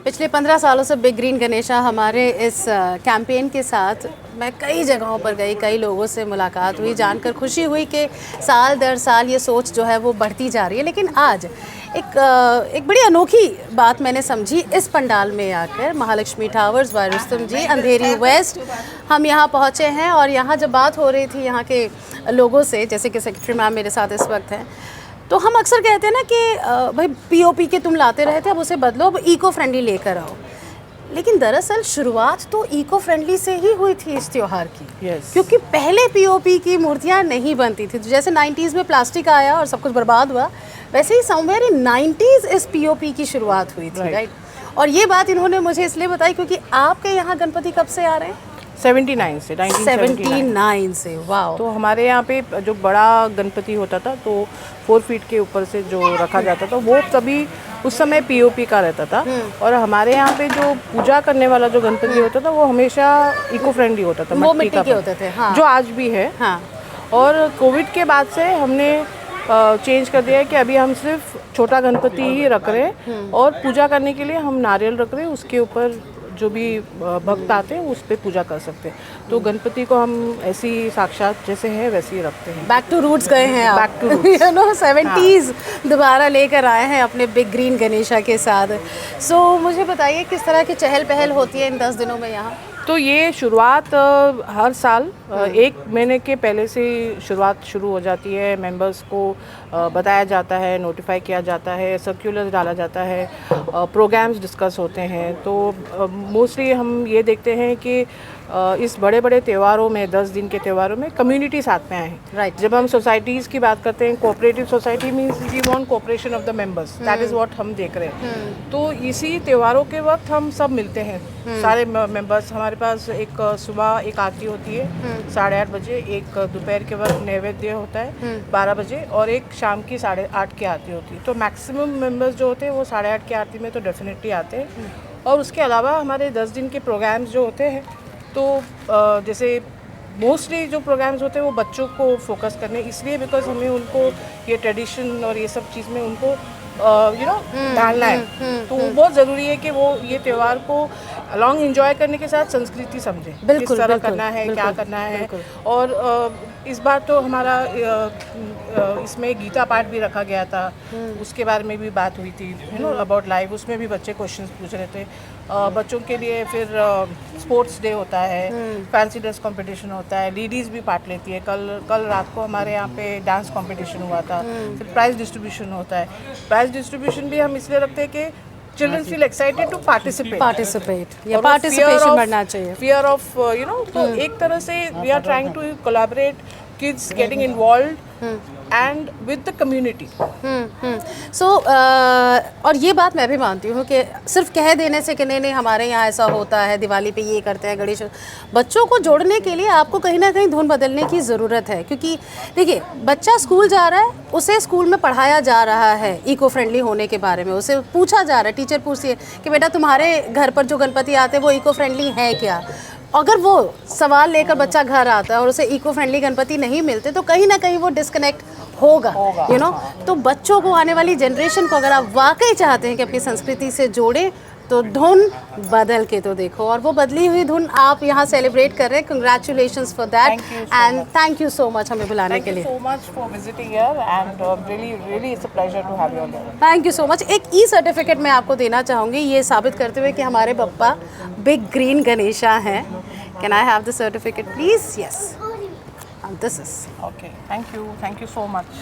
पिछले 15 सालों से बिग ग्रीन गणेशा हमारे इस कैंपेन के साथ मैं कई जगहों पर गई, कई लोगों से मुलाकात हुई, जानकर खुशी हुई कि साल दर साल ये सोच जो है वो बढ़ती जा रही है। लेकिन आज एक बड़ी अनोखी बात मैंने समझी इस पंडाल में आकर। महालक्ष्मी टावर्स बाय रुस्तम जी, अंधेरी वेस्ट, हम यहाँ पहुँचे हैं और यहाँ जब बात हो रही थी यहाँ के लोगों से, जैसे कि सेक्रेटरी मैम मेरे साथ इस वक्त हैं, तो हम अक्सर कहते हैं ना कि भाई पीओपी के तुम लाते रहे थे, अब उसे बदलो, अब इको फ्रेंडली लेकर आओ। लेकिन दरअसल शुरुआत तो इको फ्रेंडली से ही हुई थी इस त्योहार की। क्योंकि पहले पीओपी की मूर्तियाँ नहीं बनती थी। तो जैसे 90s में प्लास्टिक आया और सब कुछ बर्बाद हुआ, वैसे ही समवेयर इन 90s इस पीओपी की शुरुआत हुई थी, राइट? और ये बात इन्होंने मुझे इसलिए बताई क्योंकि आपके यहाँ गणपति कब से आ रहे हैं? 79 से 1979 से। वाह। तो हमारे यहाँ पे जो बड़ा गणपति होता था तो 4 फीट के ऊपर से जो रखा जाता था वो तभी उस समय पीओपी का रहता था। और हमारे यहाँ पे जो पूजा करने वाला जो गणपति होता था वो हमेशा इको फ्रेंडली होता था, वो मिट्टी के होते थे। हाँ। जो आज भी है। हाँ। और कोविड के बाद से हमने चेंज कर दिया है कि अभी हम सिर्फ छोटा गणपति ही रख रहे हैं और पूजा करने के लिए हम नारियल रख रहे हैं, उसके ऊपर जो भी भक्त आते हैं उस पर पूजा कर सकते हैं। तो गणपति को हम ऐसी साक्षात जैसे है वैसे ही रखते हैं। बैक टू रूट्स गए हैं आप। Back to roots, you know 70s दोबारा लेकर आए हैं अपने बिग ग्रीन गणेशा के साथ। सो मुझे बताइए किस तरह की चहल पहल होती है इन 10 दिनों में यहाँ? तो ये शुरुआत हर साल 1 महीने के पहले से शुरुआत शुरू हो जाती है। मेंबर्स को बताया जाता है, नोटिफाई किया जाता है, सर्कुलर डाला जाता है, प्रोग्राम्स डिस्कस होते हैं। तो मोस्टली हम ये देखते हैं कि इस बड़े बड़े त्योहारों में, 10 दिन के त्योहारों में कम्युनिटी साथ में आए। राइट। जब हम सोसाइटीज़ की बात करते हैं, cooperative society means we want cooperation of the members, that is what हम देख रहे हैं। तो इसी त्योहारों के वक्त हम सब मिलते हैं, सारे मेंबर्स। हमारे पास एक सुबह एक आरती होती है 8:30 बजे, एक दोपहर के वक्त नैवेद्य होता है 12 बजे, और एक शाम की 8:30 की आरती होती है। तो मैक्सिमम मेंबर्स जो होते हैं वो 8:30 की आरती में तो डेफिनेटली आते हैं। और उसके अलावा हमारे 10 दिन के प्रोग्राम्स जो होते हैं, तो जैसे मोस्टली जो प्रोग्राम्स होते हैं वो बच्चों को फोकस करने, इसलिए बिकॉज हमें उनको ये ट्रेडिशन और ये सब चीज़ में उनको डालना है। तो बहुत ज़रूरी है कि वो ये त्यौहार को लॉन्ग एंजॉय करने के साथ संस्कृति समझे, किस तरह करना है, क्या करना है। और इस बार तो हमारा इसमें गीता पाठ भी रखा गया था, उसके बारे में भी बात हुई थी, अबाउट लाइफ। उसमें भी बच्चे क्वेश्चंस पूछ रहे थे। बच्चों के लिए फिर स्पोर्ट्स डे होता है, फैंसी ड्रेस कंपटीशन होता है, लेडीज़ भी पार्ट लेती है। कल रात को हमारे यहाँ पे डांस कंपटीशन हुआ था। फिर प्राइज़ डिस्ट्रीब्यूशन होता है। प्राइज़ डिस्ट्रीब्यूशन भी हम इसलिए रखते हैं कि children feel excited to participate या पार्टिसिपेशन बढ़ना चाहिए। फियर ऑफ तो एक तरह से we are trying to collaborate, kids getting involved and with the community. So और ये बात मैं भी मानती हूँ कि सिर्फ कह देने से कि नहीं हमारे यहाँ ऐसा होता है, दिवाली पे ये करते हैं, गणेश, बच्चों को जोड़ने के लिए आपको कहीं ना कहीं धुन बदलने की ज़रूरत है। क्योंकि देखिए, बच्चा स्कूल जा रहा है, उसे स्कूल में पढ़ाया जा रहा है इको फ्रेंडली होने के बारे में, उसे पूछा जा रहा है, टीचर पूछती है कि बेटा तुम्हारे घर पर जो गणपति आते हैं वो इको फ्रेंडली है क्या? अगर वो सवाल लेकर बच्चा घर आता है और उसे इको फ्रेंडली गणपति नहीं मिलते तो कहीं ना कहीं वो डिस्कनेक्ट होगा, यू नो। तो बच्चों को, आने वाली जनरेशन को अगर आप वाकई चाहते हैं कि अपनी संस्कृति से जोड़ें तो धुन बदल के तो देखो, और वो बदली हुई धुन आप यहाँ सेलिब्रेट कर रहे हैं। Congratulations for that and thank you so much हमें बुलाने के लिए। Thank you so much for visiting here and really it's a pleasure to have you on here. Thank you so much. एक ई सर्टिफिकेट मैं आपको देना चाहूँगी, ये साबित करते हुए कि हमारे पप्पा बिग ग्रीन गणेशा हैं। Can I have the certificate please? Yes, this is Okay, thank you so much.